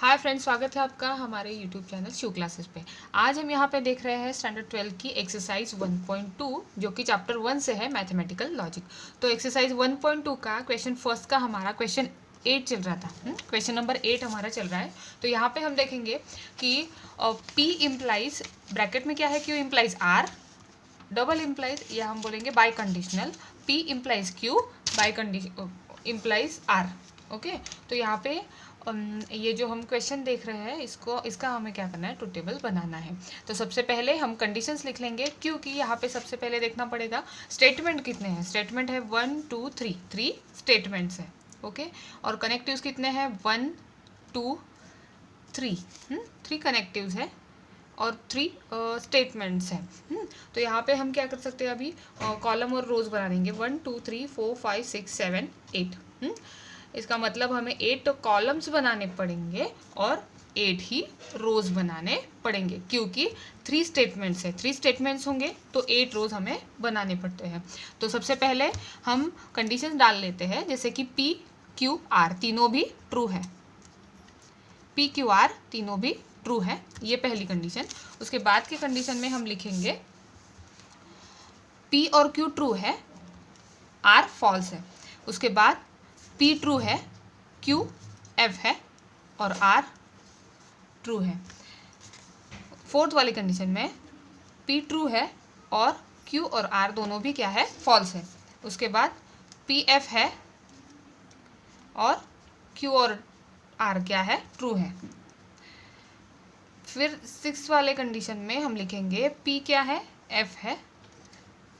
Hi friends, स्वागत है आपका हमारे यूट्यूब चैनल शिव क्लासेस पे। आज हम यहाँ पे देख रहे हैं स्टैंडर्ड 12 की एक्सरसाइज 1.2 जो कि चैप्टर 1 से है मैथमेटिकल लॉजिक। तो एक्सरसाइज 1.2 का क्वेश्चन फर्स्ट का हमारा क्वेश्चन 8 चल रहा था। क्वेश्चन नंबर 8 हमारा चल रहा है। तो यहाँ पे हम देखेंगे कि P इम्प्लाइज ब्रैकेट में क्या है, Q implies R, double implies या हम बोलेंगे by conditional P implies Q by condition implies R। Okay, तो यहाँ पे ये जो हम क्वेश्चन देख रहे हैं इसका हमें क्या करना है, ट्रूथ टेबल बनाना है। तो सबसे पहले हम कंडीशंस लिख लेंगे, क्योंकि यहाँ पे सबसे पहले देखना पड़ेगा स्टेटमेंट कितने हैं। स्टेटमेंट है 1 2 3, 3 स्टेटमेंट्स हैं। ओके, और कनेक्टिव्स कितने हैं, 1 2 3, 3 कनेक्टिव्स है और 3 स्टेटमेंट्स हैं। तो यहाँ पे हम क्या कर सकते हैं, अभी कॉलम और रोज बना देंगे। 1 2 3 4 5 6 7 8। इसका मतलब हमें 8 कॉलम्स बनाने पड़ेंगे और 8 ही रोज बनाने पड़ेंगे, क्योंकि 3 स्टेटमेंट्स है। 3 स्टेटमेंट्स होंगे तो 8 रोज हमें बनाने पड़ते हैं। तो सबसे पहले हम कंडीशन डाल लेते हैं, जैसे कि P Q R तीनों भी ट्रू है। P Q R तीनों भी ट्रू है, ये पहली कंडीशन। उसके बाद के कंडीशन में हम लिखेंगे P और Q ट्रू है, R फॉल्स है। उसके बाद P ट्रू है, Q F है और R ट्रू है। फोर्थ वाली कंडीशन में P ट्रू है और Q और R दोनों भी क्या है, फॉल्स है। उसके बाद P F है और Q और R क्या है, ट्रू है। फिर 6 वाले कंडीशन में हम लिखेंगे P क्या है, F है,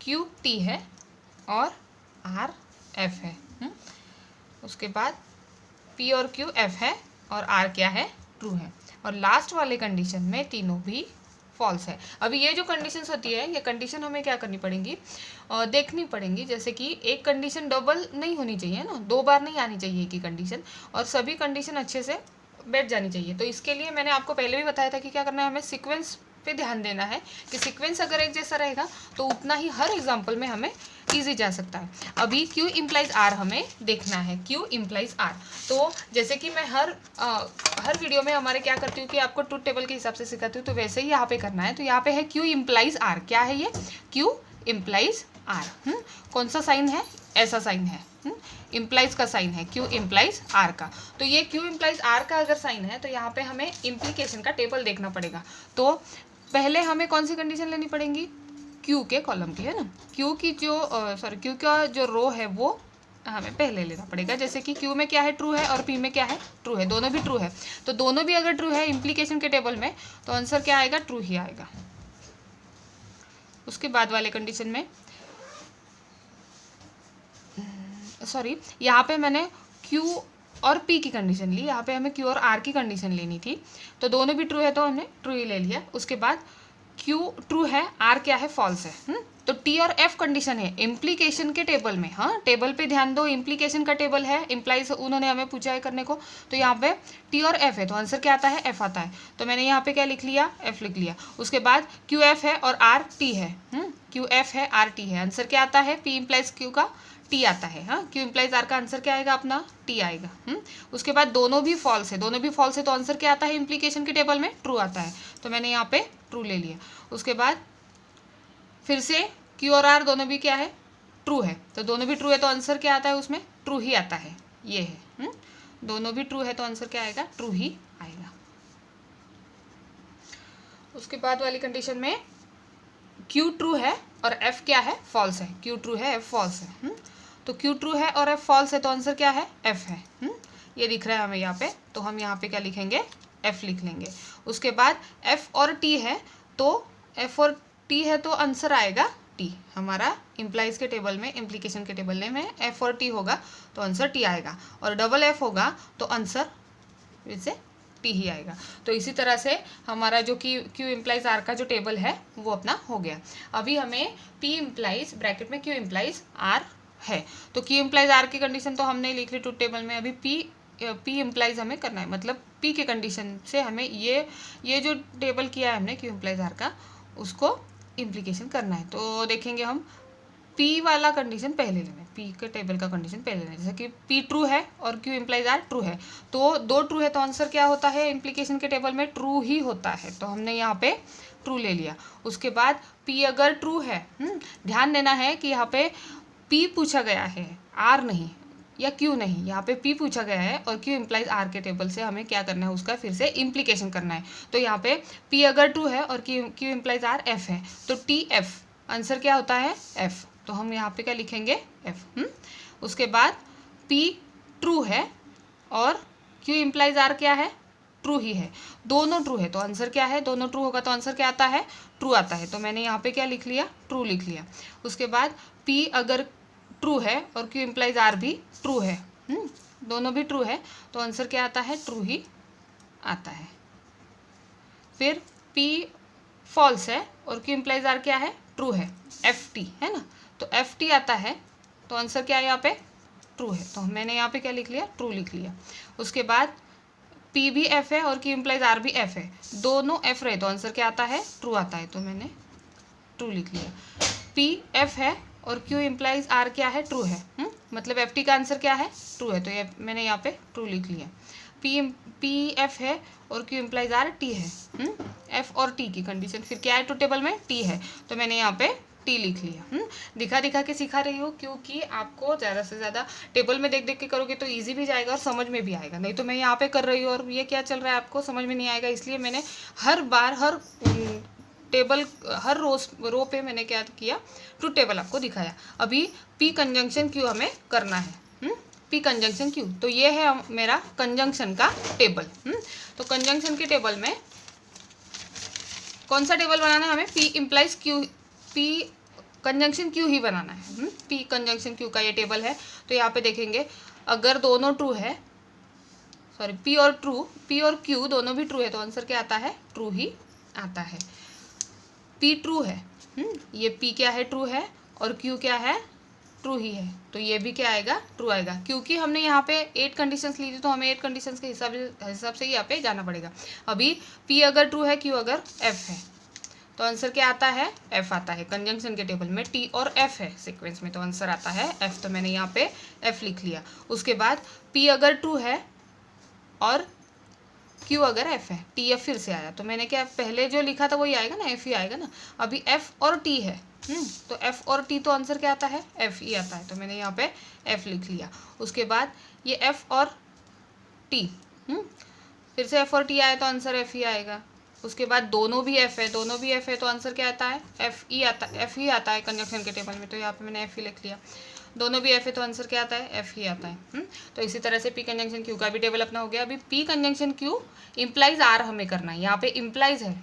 Q T है और R F है। उसके बाद P और Q F है और R क्या है, ट्रू है। और लास्ट वाले कंडीशन में तीनों भी फॉल्स है। अभी ये जो कंडीशंस होती है, ये कंडीशन हमें क्या करनी पड़ेंगी, देखनी पड़ेंगी। जैसे कि एक कंडीशन डबल नहीं होनी चाहिए ना, 2 बार नहीं आनी चाहिए एक ही कंडीशन, और सभी कंडीशन अच्छे से बैठ जानी चाहिए। तो इसके लिए मैंने आपको पहले भी बताया था कि क्या करना है, हमें सीक्वेंस पे ध्यान देना है कि सीक्वेंस अगर एक जैसा रहेगा तो उतना ही हर एग्जाम्पल में हमें ईजी जा सकता है। अभी Q इम्प्लाइज R हमें देखना है, Q इम्प्लाइज R। तो जैसे कि मैं हर वीडियो में हमारे क्या करती हूँ कि आपको ट्रूथ टेबल के हिसाब से सिखाती हूँ, तो वैसे ही यहाँ पे करना है। तो यहाँ पे है Q इम्प्लाइज R। क्या है ये, Q इम्प्लाइज R। कौन सा साइन है, ऐसा साइन है, इम्प्लाइज का साइन है, Q इम्प्लाइज R का। तो ये Q इम्प्लाइज R का अगर साइन है तो यहाँ पे हमें इम्प्लीकेशन का टेबल देखना पड़ेगा। तो पहले हमें कौन सी कंडीशन लेनी पड़ेगी, Q के कॉलम की, है ना। Q की जो Q का जो रो है वो हमें पहले लेना पड़ेगा। जैसे कि Q में क्या है, ट्रू है, और P में क्या है, ट्रू है, दोनों भी ट्रू है। तो दोनों भी अगर ट्रू है इम्प्लीकेशन के टेबल में, तो आंसर क्या आएगा, ट्रू ही आएगा। उसके बाद वाले कंडीशन में यहाँ पे मैंने Q और P की कंडीशन ली, यहाँ पे हमें Q और R की कंडीशन लेनी थी। तो दोनों भी ट्रू है तो हमने ट्रू ही ले लिया। उसके बाद Q ट्रू है, R क्या है, फॉल्स है। तो T और F कंडीशन है इम्प्लीकेशन के टेबल में। हाँ, टेबल पे ध्यान दो, इम्प्लीकेशन का टेबल है, इम्प्लाइज उन्होंने हमें पूछा है करने को। तो यहाँ पे T और F है, तो आंसर क्या आता है, F आता है। तो मैंने यहाँ पे क्या लिख लिया, F लिख लिया। उसके बाद Q F है और R T है। Q F है, R T है, आंसर क्या आता है, P इम्प्लाइज Q का T आता है। हाँ, Q इम्प्लाइज R का आंसर क्या आएगा, अपना T आएगा। उसके बाद दोनों भी फॉल्स है, दोनों भी फॉल्स है, तो आंसर क्या आता है, इम्प्लीकेशन के टेबल में ट्रू आता है। तो मैंने यहाँ पे ट्रू ले लिया। उसके बाद फिर से Q और R दोनों भी क्या है, ट्रू है। तो दोनों भी ट्रू है तो आंसर क्या आता है, उसमें ट्रू ही आता है। ये है, दोनों भी ट्रू है तो आंसर क्या आएगा, ट्रू ही आएगा। उसके बाद वाली कंडीशन में Q ट्रू है और F क्या है, फॉल्स है। Q ट्रू है, F फॉल्स है। तो Q ट्रू है और F फॉल्स है तो आंसर क्या है, F है। ये दिख रहा है हमें यहाँ पे, तो हम यहाँ पे क्या लिखेंगे, F लिख लेंगे। उसके बाद F और T है, तो F और T है तो आंसर आएगा T। हमारा इम्प्लाइज के टेबल में, इम्प्लीकेशन के टेबल में F और T होगा तो आंसर T आएगा, और डबल F होगा तो आंसर वैसे T ही आएगा। तो इसी तरह से हमारा जो कि Q इम्प्लाइज R का जो टेबल है वो अपना हो गया। अभी हमें P इम्प्लाइज ब्रैकेट में Q इम्प्लाइज R है, तो Q इम्प्लाइज R की कंडीशन तो हमने लिख ली ट्रूथ टेबल में। अभी P इम्प्लाइज हमें करना है, मतलब P के कंडीशन से हमें ये जो टेबल किया है हमने Q इम्प्लाइज R का, उसको इम्प्लीकेशन करना है। तो देखेंगे हम P वाला कंडीशन पहले लेंगे। पी के टेबल का कंडीशन पहले लेना, जैसे कि पी ट्रू है और क्यू इम्प्लाइज आर ट्रू है, तो दो ट्रू है तो आंसर क्या होता है इम्प्लीकेशन के टेबल में, ट्रू ही होता है, तो हमने यहाँ पे ट्रू ले लिया। उसके बाद पी अगर ट्रू है, ध्यान देना है कि यहाँ पे पी पूछा गया है, आर नहीं या क्यू नहीं, यहाँ पे पी पूछा गया है और क्यू इम्प्लाइज आर के टेबल से हमें क्या करना है, उसका फिर से इम्प्लीकेशन करना है। तो यहाँ पे पी अगर ट्रू है और क्यू इम्प्लाइज आर एफ है, तो टी एफ आंसर क्या होता है एफ, तो हम यहाँ पे क्या लिखेंगे एफ। उसके बाद पी ट्रू है और क्यू इम्प्लाइज आर क्या है, ट्रू ही है, दोनों ट्रू है, तो आंसर क्या है, दोनों ट्रू होगा तो आंसर क्या आता है, ट्रू आता है, तो मैंने यहाँ पे क्या लिख लिया, ट्रू लिख लिया। उसके बाद पी अगर ट्रू है और क्यू इम्प्लाइज आर भी ट्रू है, दोनों भी ट्रू है, तो आंसर क्या आता है, ट्रू ही आता है। फिर पी फॉल्स है और क्यू इम्प्लाइज आर क्या है, ट्रू है, एफ टी है ना, तो एफ टी आता है, तो आंसर क्या है यहाँ पे, ट्रू है, तो मैंने यहाँ पे क्या लिख लिया, ट्रू लिख लिया। उसके बाद पी भी एफ है और क्यू इम्प्लाइज आर भी एफ है, दोनों एफ रहे तो आंसर क्या आता है, ट्रू आता है, तो मैंने ट्रू लिख लिया। पी एफ है और क्यू इम्प्लाइज आर क्या है, ट्रू है, मतलब एफ टी का आंसर क्या है, ट्रू है, तो ये मैंने यहाँ पे ट्रू लिख लिया। पी एफ है और क्यू इम्प्लाइज आर टी है, एफ और टी की कंडीशन फिर क्या है, ट्रू टेबल में टी है, तो मैंने यहाँ पे टी लिख लिया। दिखा दिखा के सिखा रही हूँ क्योंकि आपको ज़्यादा से ज़्यादा टेबल में देख देख के करोगे तो इजी भी जाएगा और समझ में भी आएगा, नहीं तो मैं यहाँ पे कर रही हूँ और ये क्या चल रहा है आपको समझ में नहीं आएगा, इसलिए मैंने हर बार हर टेबल हर रो पे मैंने क्या किया, ट्रू टेबल आपको दिखाया। अभी पी कंजंक्शन क्यू हमें करना है, पी कंजंक्शन क्यू, तो ये है मेरा कंजंक्शन का टेबल। तो कंजंक्शन के टेबल में कौन सा टेबल बनाना है हमें, P implies Q, P conjunction Q ही बनाना है, पी कंजंक्शन क्यू का ये टेबल है। तो यहाँ पे देखेंगे अगर दोनों ट्रू है, सॉरी पी और क्यू दोनों भी ट्रू है, तो आंसर क्या आता है, ट्रू ही आता है। पी ट्रू है, ये पी क्या है, ट्रू है, और क्यू क्या है, ट्रू ही है, तो ये भी क्या आएगा, ट्रू आएगा, क्योंकि हमने यहाँ पे 8 कंडीशंस ली थी तो हमें 8 कंडीशंस के हिसाब से यहाँ पे जाना पड़ेगा। अभी पी अगर ट्रू है, क्यू अगर एफ है, तो आंसर क्या आता है, एफ आता है। कंजंक्शन के टेबल में टी और एफ है सीक्वेंस में, तो आंसर आता है एफ, तो मैंने यहाँ पे एफ लिख लिया। उसके बाद पी अगर ट्रू है और क्यू अगर एफ है, टी एफ फिर से आया, तो मैंने क्या पहले जो लिखा था वही आएगा ना, एफ ही आएगा ना। अभी एफ और टी है, तो एफ और टी, तो आंसर क्या आता है, एफ ही आता है, तो मैंने यहाँ पे एफ लिख लिया। उसके बाद ये एफ और टी, फिर से एफ और टी आया तो आंसर एफ ही आएगा। उसके बाद दोनों भी एफ है, तो आंसर क्या आता है, एफ ही आता है कंजंक्शन के टेबल में, तो यहाँ पे मैंने एफ ही लिख लिया। दोनों भी एफ है तो आंसर क्या आता है, एफ ही आता है। तो इसी तरह से पी कंजंक्शन क्यू का भी टेबल अपना हो गया। अभी P conjunction Q implies R हमें करना है, यहाँ पे इम्प्लाइज है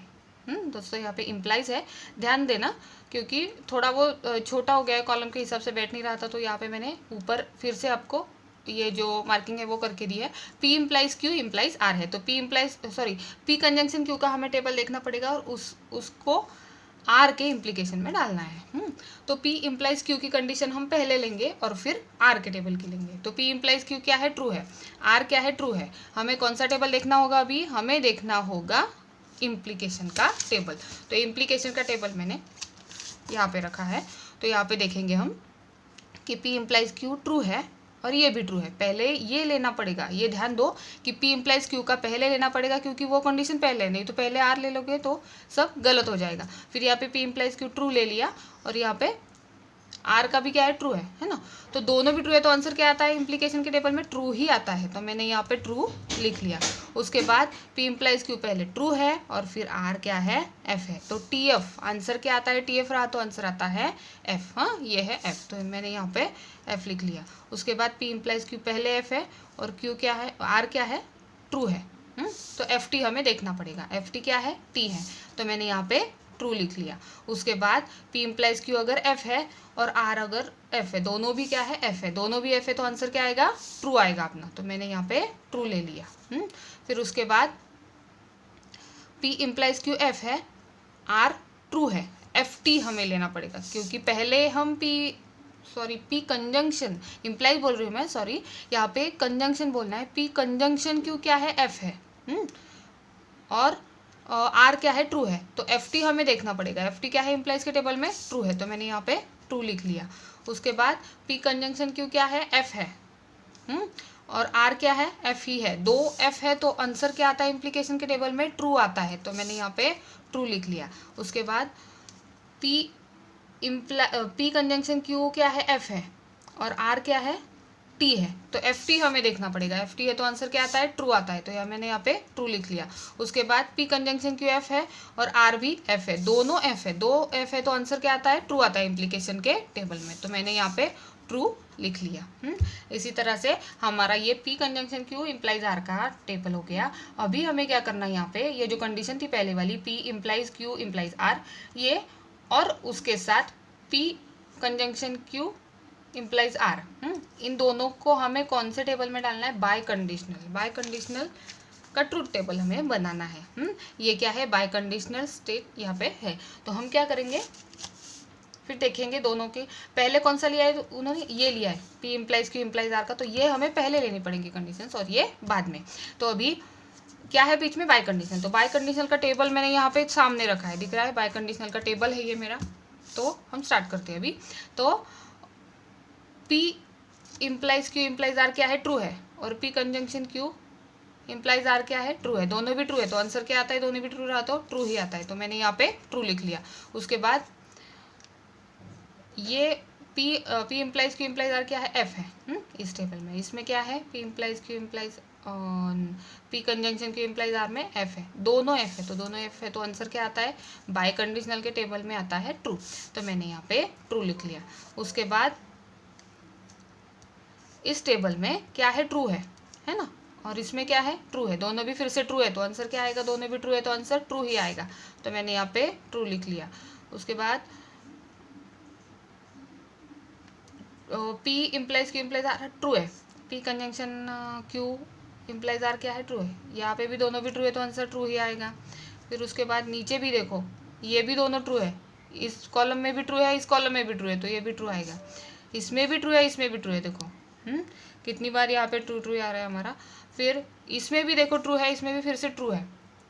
दोस्तों, यहाँ पे इम्प्लाइज है, ध्यान देना, क्योंकि थोड़ा वो छोटा हो गया है, कॉलम के हिसाब से बैठ नहीं रहा था, तो यहाँ पे मैंने ऊपर फिर से आपको ये जो मार्किंग है वो करके दी है। P implies Q implies R है, तो पी कंजंक्शन क्यू का हमें टेबल देखना पड़ेगा और उसको आर के इम्प्लीकेशन में डालना है। तो पी इम्प्लाइज क्यू की कंडीशन हम पहले लेंगे और फिर आर के टेबल की लेंगे। तो पी इम्प्लाइज क्यू क्या है, ट्रू है, आर क्या है, ट्रू है। हमें कौन सा टेबल देखना होगा, अभी हमें देखना होगा इम्प्लीकेशन का टेबल। तो इम्प्लीकेशन का टेबल मैंने यहाँ पे रखा है, तो यहाँ पे देखेंगे हम कि पी इम्प्लाइज क्यू ट्रू है और ये भी ट्रू है। पहले ये लेना पड़ेगा, ये ध्यान दो कि पी इम्प्लाइज क्यू का पहले लेना पड़ेगा, क्योंकि वो कंडीशन पहले है, नहीं तो पहले आर ले लोगे तो सब गलत हो जाएगा। फिर यहाँ पे पी इम्प्लाइज क्यू ट्रू ले लिया और यहाँ पे आर का भी क्या है, ट्रू है ना, तो दोनों भी ट्रू है, तो आंसर क्या आता है, इम्प्लीकेशन के टेबल में ट्रू ही आता है, तो मैंने यहाँ पे ट्रू लिख लिया। उसके बाद पी इम्प्लाइज क्यू पहले ट्रू है और फिर आर क्या है, एफ है, तो टी एफ आंसर क्या आता है, टी एफ रहा तो आंसर आता है एफ, ये है एफ, तो मैंने यहाँ पे एफ लिख लिया। उसके बाद पी इम्प्लाइज क्यू पहले एफ है और क्यू क्या है, आर क्या है, ट्रू है, तो एफ टी हमें देखना पड़ेगा, एफ टी क्या है, टी है, तो मैंने यहाँ पे ट्रू लिख लिया। उसके बाद पी इम्प्लाइज क्यू अगर एफ है और आर अगर एफ है, दोनों भी क्या है, एफ है, दोनों भी एफ है, तो आंसर क्या आएगा, ट्रू आएगा अपना, तो मैंने यहाँ पे ट्रू ले लिया। फिर उसके बाद पी इम्प्लाइज क्यू एफ है, आर ट्रू है, एफ टी हमें लेना पड़ेगा, क्योंकि पहले हम पी कंजंक्शन इम्प्लाइज बोल रही हूँ मैं, सॉरी, यहाँ पे कंजंक्शन बोलना है। पी कंजंक्शन क्यू क्या है, एफ है, और आर क्या है, ट्रू है, तो एफ टी हमें देखना पड़ेगा। एफ टी क्या है, इम्प्लाइज के टेबल में ट्रू है, तो मैंने यहाँ पे ट्रू लिख लिया। उसके बाद P कंजंक्शन Q क्या है, F है, और R क्या है, F ही है। 2 F है तो आंसर क्या आता है इम्प्लीकेशन के टेबल में, ट्रू आता है, तो मैंने यहाँ पे ट्रू लिख लिया। उसके बाद P कंजंक्शन Q क्या है, F है, और R क्या है, T है, तो FT हमें देखना पड़ेगा। FT है तो आंसर क्या आता है, ट्रू आता है, तो यह मैंने यहाँ पे ट्रू लिख लिया। उसके बाद P कंजंक्शन Q F है और R भी F है, दोनों F है, 2 F है तो आंसर क्या आता है, ट्रू आता है इम्प्लीकेशन के टेबल में, तो मैंने यहाँ पे ट्रू लिख लिया। इसी तरह से हमारा ये P conjunction Q implies R का टेबल हो गया। अभी हमें क्या करना है, यहाँ पे ये जो कंडीशन थी पहले वाली P implies Q implies R, ये और उसके साथ P conjunction Q implies R, इन दोनों को हमें कौन से टेबल में डालना है, बाय कंडीशनल। बाय कंडीशनल का ट्रूथ टेबल हमें बनाना है। ये क्या है, बाय कंडीशनल स्टेट यहाँ पे है। तो हम क्या करेंगे, फिर देखेंगे दोनों के, पहले कौन सा लिया है उन्होंने, ये लिया है P implies Q implies R का, तो ये हमें पहले लेनी पड़ेंगी कंडीशंस और ये बाद में। तो अभी क्या है बीच में, बाय कंडीशनल, तो बाय कंडीशनल का टेबल मैंने यहाँ पे सामने रखा है, दिख रहा है, बाय कंडीशनल का टेबल है ये मेरा। तो हम स्टार्ट करते हैं अभी। तो P implies Q implies R क्या है, ट्रू है, और P conjunction Q implies R क्या है, ट्रू है, दोनों भी ट्रू है, तो आंसर क्या आता है, दोनों भी ट्रू रहा तो ट्रू ही आता है, तो मैंने यहाँ पे ट्रू लिख लिया। उसके बाद ये P implies Q implies R क्या है, F है, इस टेबल में, इसमें क्या है, P implies Q implies P conjunction Q implies R में F है, दोनों F है, तो दोनों F है तो आंसर क्या आता है, बाय कंडीशनल के टेबल में आता है ट्रू, तो मैंने यहाँ पे ट्रू लिख लिया। उसके बाद इस टेबल में क्या है, ट्रू है ना, और इसमें क्या है, ट्रू है, दोनों भी फिर से ट्रू है, तो आंसर क्या आएगा, दोनों भी ट्रू है तो आंसर ट्रू ही आएगा, तो मैंने यहाँ पे ट्रू लिख लिया। उसके बाद P implies Q implies R true है, P conjunction Q implies R क्या है, ट्रू है, यहाँ पे भी दोनों भी ट्रू है तो आंसर ट्रू ही आएगा। फिर उसके बाद नीचे भी देखो, ये भी दोनों ट्रू है, इस कॉलम में भी ट्रू है, इस कॉलम में भी ट्रू है, तो ये भी ट्रू आएगा, इसमें भी ट्रू है, इसमें भी ट्रू है, देखो कितनी बार यहाँ पे ट्रू ट्रू आ रहा है हमारा। फिर इसमें भी देखो ट्रू है, इसमें भी फिर से ट्रू है,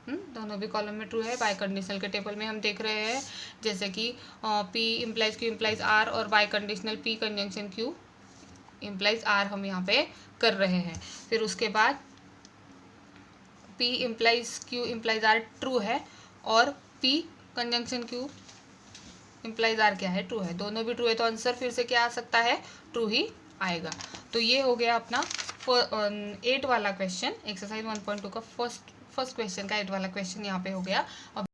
दोनों भी कॉलम में ट्रू है। बाय कंडीशनल के टेबल में हम देख रहे हैं जैसे कि P implies Q implies R और bye conditional P conjunction Q implies R हम यहाँ पे कर रहे हैं। फिर उसके बाद P implies Q implies R true है और P conjunction Q implies R क्या है, ट्रू है, दोनों भी ट्रू है तो आंसर फिर से क्या आ सकता है, ट्रू ही आएगा। तो ये हो गया अपना 8 वाला क्वेश्चन, एक्सरसाइज 1.2 का फर्स्ट क्वेश्चन का 8 वाला क्वेश्चन यहाँ पे हो गया। अब